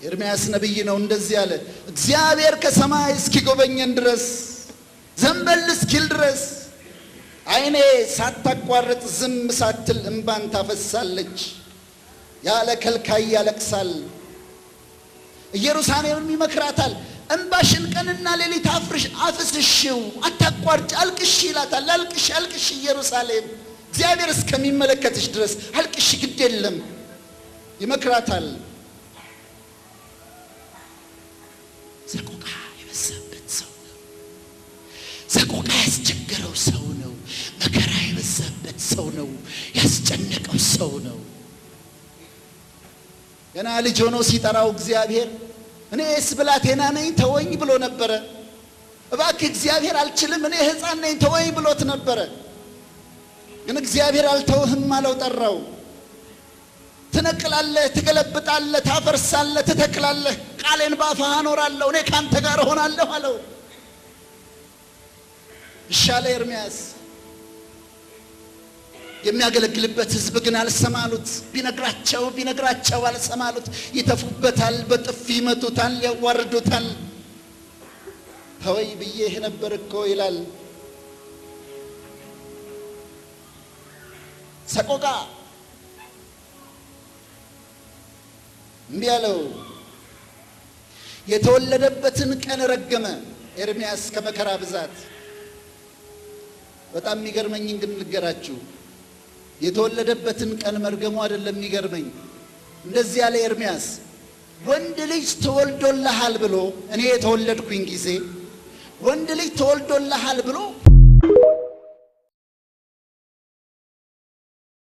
ኤርምያስ ነብይ ነው እንደዚህ ያለ እግዚአብሔር ከሰማይ እስኪጎበኘን ድረስ ዘንበል እስኪል ድረስ አይኔ ሳታቋርጥ ዝም ሳትል እንባን ታፈሳለች ያለ ከልካይ ያለቅሳል ኢየሩሳሌምን ይመክራታል እንባሽን ቀንና ሌሊት አፍስሽው አታቋርጭ አልቅሽ ይላታል አልቅሽ ኢየሩሳሌም እግዚአብሔር እስከሚመለከትሽ ድረስ አልቅሽ ግድ የለም ይመክራታል ሰቆቃ የበዛበት ሰው ነው ሰቆቃ ያስቸገረው ሰው ነው መከራ የበዛበት ሰው ነው ያስጨነቀው ሰው ነው ገና ልጅ ሆኖ ሲጠራው እግዚአብሔር እኔስ ብላቴና ነኝ ተወኝ ብሎ ነበር እባክህ እግዚአብሔር አልችልም እኔ ሕፃን ነኝ ተወኝ ብሎት ነበር ግን እግዚአብሔር አልተውህም አለው ጠራው ትነቅላለህ ትገለብጣለህ ታፈርሳለህ ትተክላለህ ቃሌን ባፍህ አኖራለሁ እኔ ካንተ ጋር ሆናለሁ አለው ይሻለ ኤርምያስ የሚያገለግልበት ህዝብ ግን አልሰማሉት ቢነግራቸው አልሰማሉት ይተፉበታል በጥፊ ይመቱታል ያዋርዱታል ተወይ ብዬህ ነበር እኮ ይላል ሰቆቃ እንዲህ ያለው የተወለደበትን ቀን ረገመ ኤርምያስ ከመከራ ብዛት በጣም የሚገርመኝ ግን ልገራችሁ የተወለደበትን ቀን መርገሙ አይደለም የሚገርመኝ እንደዚህ ያለ ኤርምያስ ወንድ ልጅ ተወልዶልሃል ብሎ እኔ የተወለድኩኝ ጊዜ ወንድ ልጅ ተወልዶልሃል ብሎ